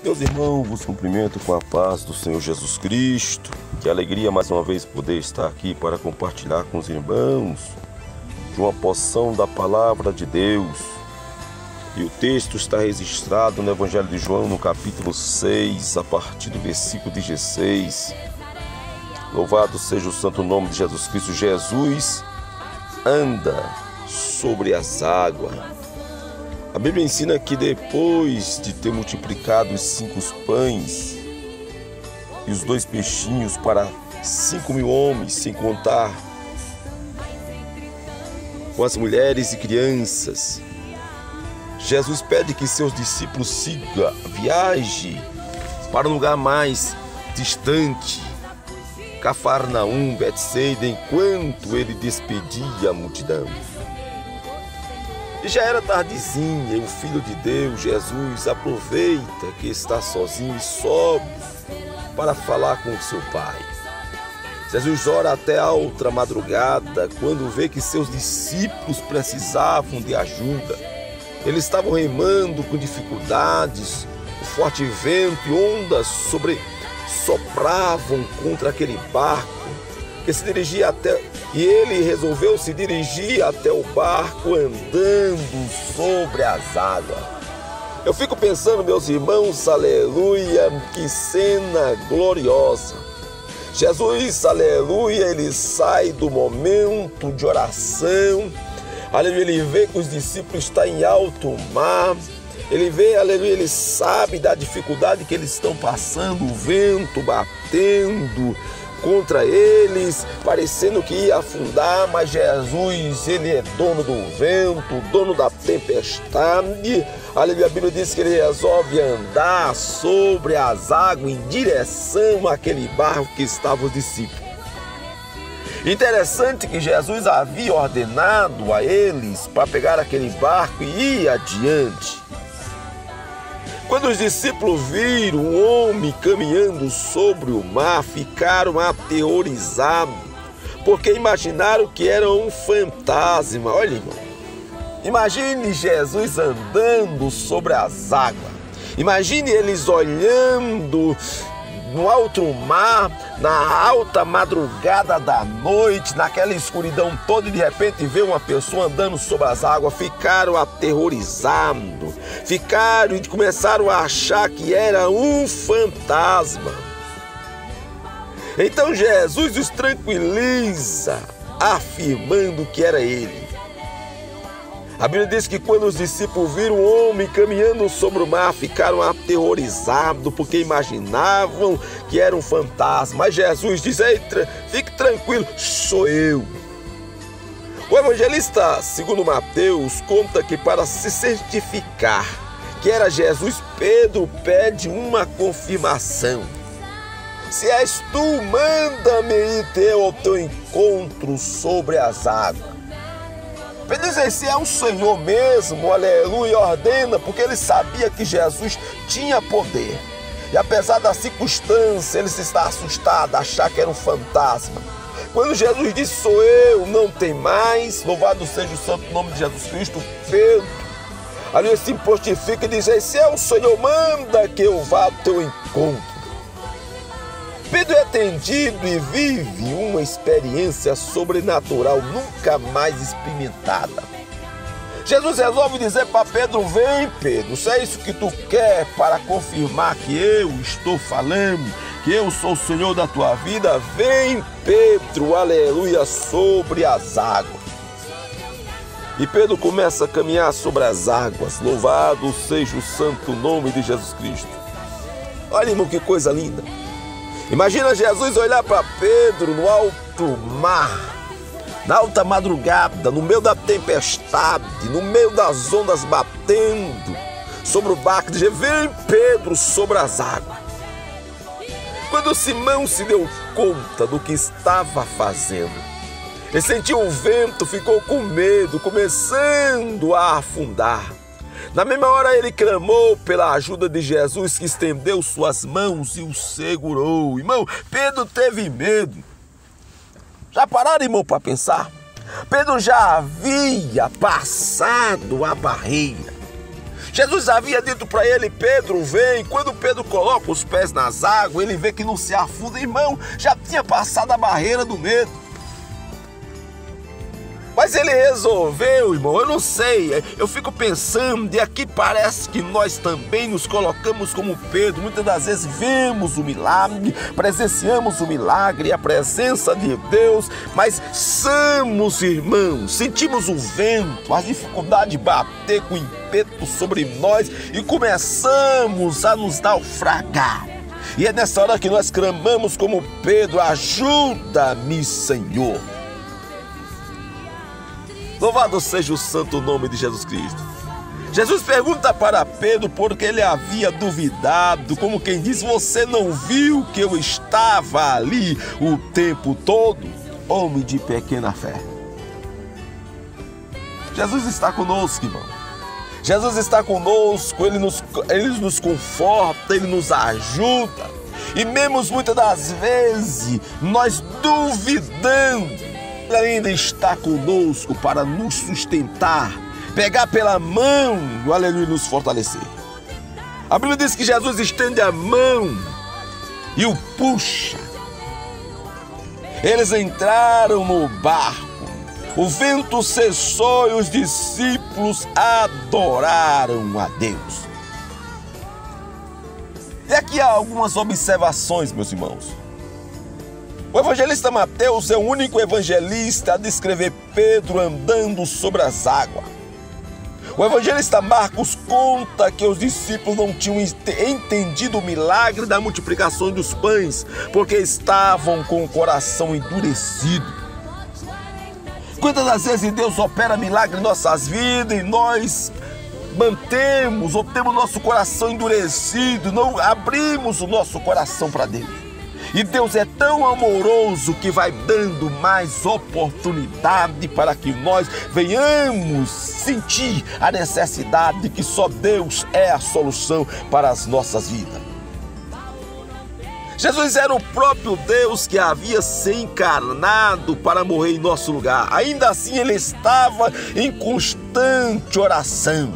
Meus irmãos, vos cumprimento com a paz do Senhor Jesus Cristo. Que alegria mais uma vez poder estar aqui para compartilhar com os irmãos de uma porção da palavra de Deus. E o texto está registrado no Evangelho de João, no capítulo 6, a partir do versículo 16. Louvado seja o santo nome de Jesus Cristo. Jesus anda sobre as águas. A Bíblia ensina que depois de ter multiplicado os 5 pães e os 2 peixinhos para 5.000 homens, sem contar com as mulheres e crianças, Jesus pede que seus discípulos sigam, viajem para um lugar mais distante, Cafarnaum, Betsaida, enquanto ele despedia a multidão. E já era tardezinha e o Filho de Deus, Jesus, aproveita que está sozinho e sobe para falar com o seu Pai. Jesus ora até a outra madrugada, quando vê que seus discípulos precisavam de ajuda. Eles estavam remando com dificuldades, o forte vento e ondas sopravam contra aquele barco que se dirigia até... E ele resolveu se dirigir até o barco andando sobre as águas. Eu fico pensando, meus irmãos, aleluia, que cena gloriosa. Jesus, aleluia, ele sai do momento de oração. Aleluia, ele vê que os discípulos estão em alto mar. Ele vê, aleluia, ele sabe da dificuldade que eles estão passando, o vento batendo contra eles, parecendo que ia afundar, mas Jesus, ele é dono do vento, dono da tempestade. Aleluia, a Bíblia diz que ele resolve andar sobre as águas em direção àquele barco que estavam os discípulos. Interessante que Jesus havia ordenado a eles para pegar aquele barco e ir adiante. Quando os discípulos viram um homem caminhando sobre o mar, ficaram aterrorizados, porque imaginaram que era um fantasma. Olha, irmão, imagine Jesus andando sobre as águas. Imagine eles olhando no alto mar, na alta madrugada da noite, naquela escuridão toda, e de repente vê uma pessoa andando sobre as águas. Ficaram aterrorizados, ficaram e começaram a achar que era um fantasma. Então Jesus os tranquiliza, afirmando que era ele. A Bíblia diz que quando os discípulos viram um homem caminhando sobre o mar, ficaram aterrorizados, porque imaginavam que era um fantasma. Mas Jesus diz: ei, fique tranquilo, sou eu. O evangelista, segundo Mateus, conta que para se certificar que era Jesus, Pedro pede uma confirmação. Se és tu, manda-me ir ter ao teu encontro sobre as águas. Pedro diz: se é o Senhor mesmo, aleluia, ordena, porque ele sabia que Jesus tinha poder. E apesar da circunstância, ele está assustado, achar que era um fantasma. Quando Jesus disse: sou eu, não tem mais, louvado seja o santo nome de Jesus Cristo, Pedro, ali se postifica e diz: se é o Senhor, manda que eu vá ao teu encontro. Pedro é atendido e vive uma experiência sobrenatural nunca mais experimentada. Jesus resolve dizer para Pedro: vem, Pedro, se é isso que tu quer para confirmar que eu estou falando, que eu sou o Senhor da tua vida, vem, Pedro, aleluia, sobre as águas. E Pedro começa a caminhar sobre as águas. Louvado seja o santo nome de Jesus Cristo. Olha, irmão, que coisa linda. Imagina Jesus olhar para Pedro no alto mar, na alta madrugada, no meio da tempestade, no meio das ondas batendo sobre o barco, e dizer: vem, Pedro, sobre as águas. Quando Simão se deu conta do que estava fazendo, ele sentiu o vento, ficou com medo, começando a afundar. Na mesma hora ele clamou pela ajuda de Jesus, que estendeu suas mãos e o segurou. Irmão, Pedro teve medo. Já pararam, irmão, para pensar? Pedro já havia passado a barreira. Jesus havia dito para ele: Pedro, vem. Quando Pedro coloca os pés nas águas, ele vê que não se afunda. Irmão, já tinha passado a barreira do medo. Mas ele resolveu, irmão, eu não sei, eu fico pensando, e aqui parece que nós também nos colocamos como Pedro. Muitas das vezes vemos o milagre, presenciamos o milagre, a presença de Deus, mas somos, irmãos, sentimos o vento, a dificuldade de bater com ímpeto sobre nós e começamos a nos naufragar. E é nessa hora que nós clamamos como Pedro: ajuda-me, Senhor. Louvado seja o santo nome de Jesus Cristo. Jesus pergunta para Pedro porque ele havia duvidado, como quem diz: você não viu que eu estava ali o tempo todo? Homem de pequena fé. Jesus está conosco, irmão. Jesus está conosco, Ele nos conforta, Ele nos ajuda. E mesmo muitas das vezes nós duvidando, Ele ainda está conosco para nos sustentar, pegar pela mão, aleluia, nos fortalecer. A Bíblia diz que Jesus estende a mão e o puxa. Eles entraram no barco, o vento cessou e os discípulos adoraram a Deus. E aqui há algumas observações, meus irmãos. O evangelista Mateus é o único evangelista a descrever Pedro andando sobre as águas. O evangelista Marcos conta que os discípulos não tinham entendido o milagre da multiplicação dos pães, porque estavam com o coração endurecido. Quantas das vezes Deus opera milagre em nossas vidas e nós mantemos ou temos nosso coração endurecido, não abrimos o nosso coração para Deus. E Deus é tão amoroso que vai dando mais oportunidade para que nós venhamos sentir a necessidade de que só Deus é a solução para as nossas vidas. Jesus era o próprio Deus que havia se encarnado para morrer em nosso lugar. Ainda assim, Ele estava em constante oração.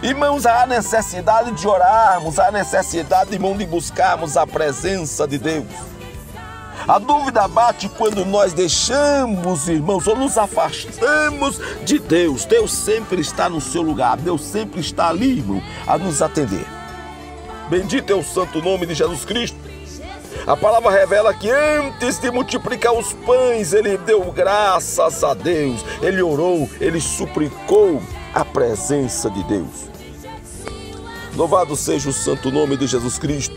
Irmãos, há necessidade de orarmos, há necessidade, irmão, de buscarmos a presença de Deus. A dúvida bate quando nós deixamos, irmãos, ou nos afastamos de Deus. Deus sempre está no seu lugar, Deus sempre está ali, irmão, a nos atender. Bendito é o santo nome de Jesus Cristo. A palavra revela que antes de multiplicar os pães, Ele deu graças a Deus. Ele orou, Ele suplicou a presença de Deus. Louvado seja o santo nome de Jesus Cristo.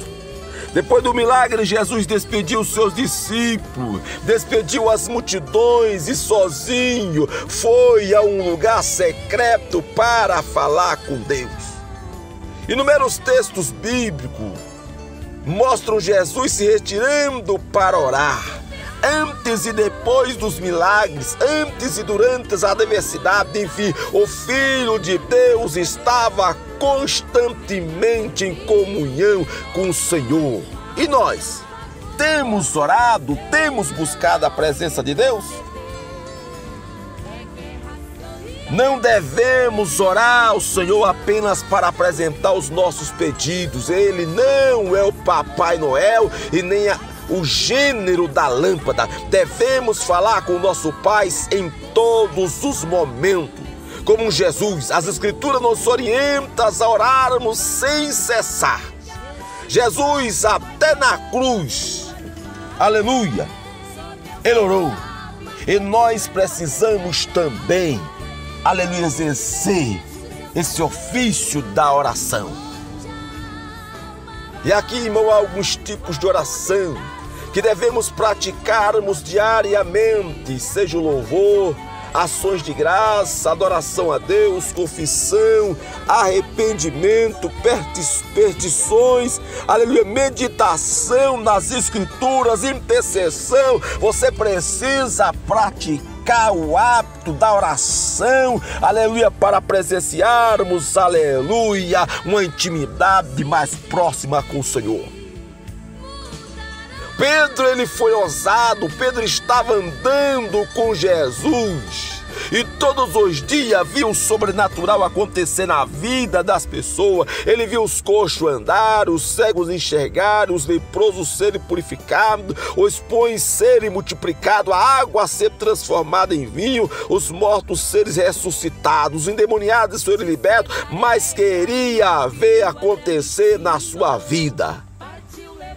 Depois do milagre, Jesus despediu os seus discípulos, despediu as multidões e sozinho foi a um lugar secreto para falar com Deus. Inúmeros textos bíblicos mostram Jesus se retirando para orar. Antes e depois dos milagres, antes e durante a adversidade, enfim, o Filho de Deus estava constantemente em comunhão com o Senhor. E nós, temos orado, temos buscado a presença de Deus? Não devemos orar ao Senhor apenas para apresentar os nossos pedidos. Ele não é o Papai Noel e nem o gênero da lâmpada. Devemos falar com o nosso Pai em todos os momentos. Como Jesus, as Escrituras nos orientam a orarmos sem cessar. Jesus, até na cruz, aleluia, Ele orou. E nós precisamos também, aleluia, exercer esse ofício da oração. E aqui, irmão, há alguns tipos de oração que devemos praticarmos diariamente, seja o louvor, ações de graça, adoração a Deus, confissão, arrependimento, petições, aleluia, meditação nas Escrituras, intercessão. Você precisa praticar o hábito da oração, aleluia, para presenciarmos, aleluia, uma intimidade mais próxima com o Senhor. Pedro, ele foi ousado. Pedro estava andando com Jesus E todos os dias viu o sobrenatural acontecer na vida das pessoas. Ele viu os coxos andar, os cegos enxergar, os leprosos serem purificados, os pães serem multiplicados, a água ser transformada em vinho, os mortos serem ressuscitados, os endemoniados serem libertos, mas queria ver acontecer na sua vida.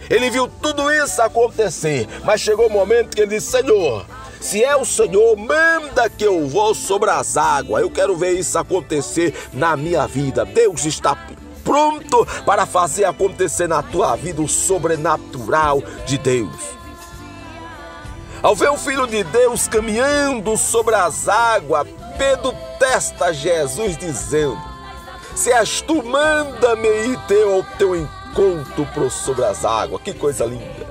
Ele viu tudo isso acontecer, mas chegou o momento que ele disse: Senhor, se é o Senhor, manda que eu vou sobre as águas. Eu quero ver isso acontecer na minha vida. Deus está pronto para fazer acontecer na tua vida o sobrenatural de Deus. Ao ver o Filho de Deus caminhando sobre as águas, Pedro testa Jesus dizendo: se és tu, manda-me ir ao teu encontro sobre as águas. Que coisa linda!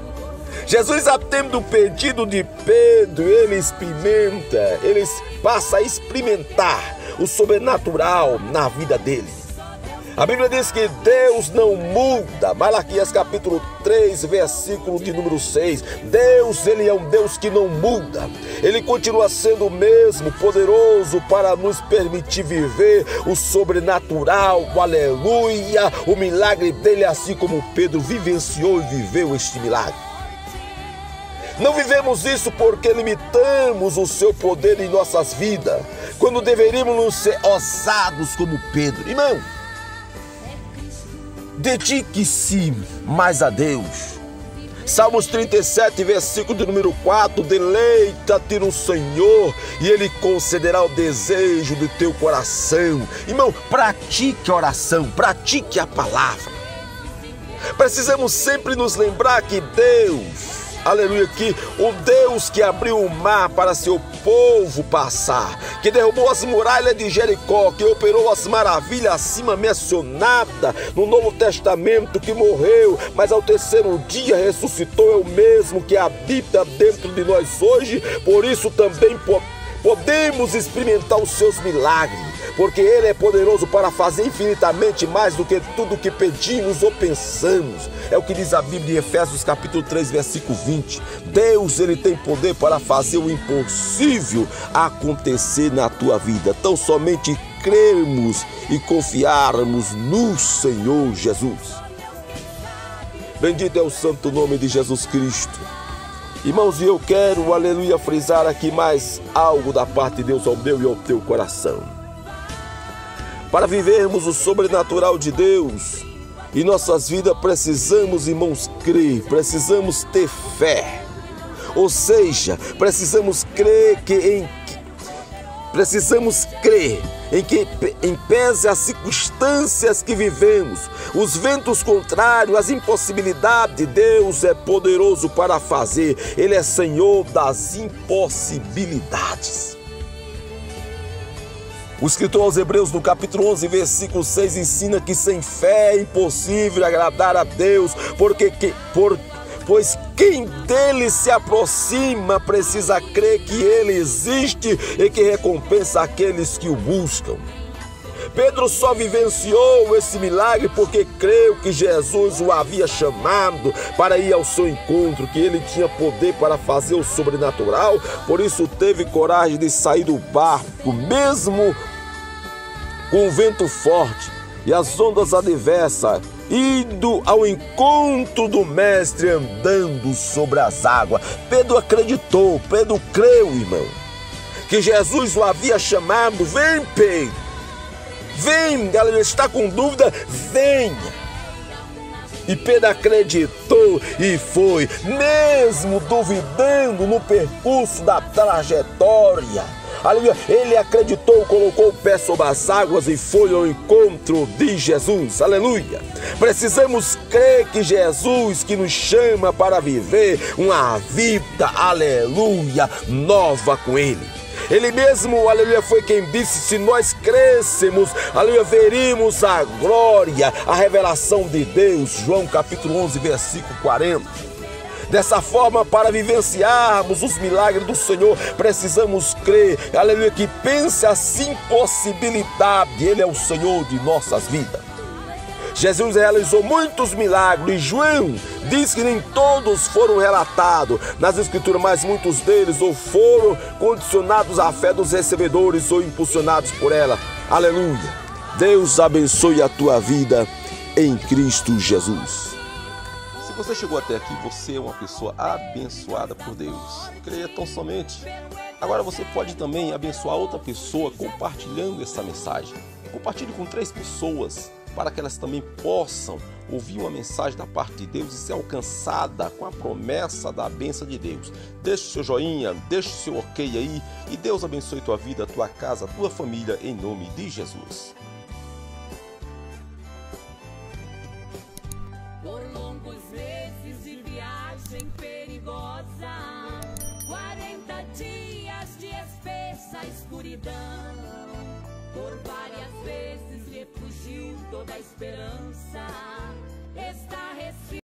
Jesus, atende o pedido de Pedro, ele passa a experimentar o sobrenatural na vida dele. A Bíblia diz que Deus não muda. Malaquias capítulo 3, versículo de número 6. Deus, ele é um Deus que não muda. Ele continua sendo o mesmo, poderoso para nos permitir viver o sobrenatural, o aleluia, o milagre dele, assim como Pedro vivenciou e viveu este milagre. Não vivemos isso porque limitamos o seu poder em nossas vidas, quando deveríamos ser ousados como Pedro. Irmão, dedique-se mais a Deus. Salmos 37, versículo de número 4. Deleita-te no Senhor e Ele concederá o desejo do teu coração. Irmão, pratique a oração, pratique a palavra. Precisamos sempre nos lembrar que Deus, aleluia, que o Deus que abriu o mar para seu povo passar, que derrubou as muralhas de Jericó, que operou as maravilhas acima mencionadas no Novo Testamento, que morreu, mas ao terceiro dia ressuscitou, é o mesmo que habita dentro de nós hoje. Por isso também podemos experimentar os seus milagres, porque Ele é poderoso para fazer infinitamente mais do que tudo que pedimos ou pensamos. É o que diz a Bíblia em Efésios capítulo 3, versículo 20. Deus, Ele tem poder para fazer o impossível acontecer na tua vida. Tão somente crermos e confiarmos no Senhor Jesus. Bendito é o santo nome de Jesus Cristo. Irmãos, e eu quero, aleluia, frisar aqui mais algo da parte de Deus ao meu e ao teu coração. Para vivermos o sobrenatural de Deus em nossas vidas, precisamos, irmãos, crer, precisamos ter fé. Ou seja, precisamos crer em que pese as circunstâncias que vivemos, os ventos contrários, as impossibilidades, Deus é poderoso para fazer. Ele é Senhor das impossibilidades. O escritor aos Hebreus, no capítulo 11, versículo 6, ensina que sem fé é impossível agradar a Deus, pois quem dele se aproxima precisa crer que ele existe e que recompensa aqueles que o buscam. Pedro só vivenciou esse milagre porque creu que Jesus o havia chamado para ir ao seu encontro, que ele tinha poder para fazer o sobrenatural. Por isso teve coragem de sair do barco, mesmo com o vento forte e as ondas adversas, indo ao encontro do mestre andando sobre as águas. Pedro acreditou, Pedro creu, irmão, que Jesus o havia chamado. Vem, Pedro. Vem, galera, está com dúvida? Venha. E Pedro acreditou e foi, mesmo duvidando no percurso da trajetória. Aleluia. Ele acreditou, colocou o pé sobre as águas e foi ao encontro de Jesus. Aleluia. Precisamos crer que Jesus, que nos chama para viver uma vida, aleluia, nova com Ele. Ele mesmo, aleluia, foi quem disse: se nós crescemos, aleluia, veríamos a glória, a revelação de Deus. João capítulo 11, versículo 40. Dessa forma, para vivenciarmos os milagres do Senhor, precisamos crer, aleluia, que pense as impossibilidades. Ele é o Senhor de nossas vidas. Jesus realizou muitos milagres. João Diz que nem todos foram relatados nas Escrituras, mas muitos deles ou foram condicionados à fé dos recebedores ou impulsionados por ela. Aleluia! Deus abençoe a tua vida em Cristo Jesus. Se você chegou até aqui, você é uma pessoa abençoada por Deus. Creia tão somente. Agora você pode também abençoar outra pessoa compartilhando essa mensagem. Compartilhe com 3 pessoas para que elas também possam ouvir uma mensagem da parte de Deus e ser alcançada com a promessa da bênção de Deus. Deixe o seu joinha, deixe o seu ok aí e Deus abençoe tua vida, tua casa, tua família em nome de Jesus. Por longos meses de viagem perigosa, 40 dias de espessa escuridão, por várias vezes refugiu toda a esperança. Está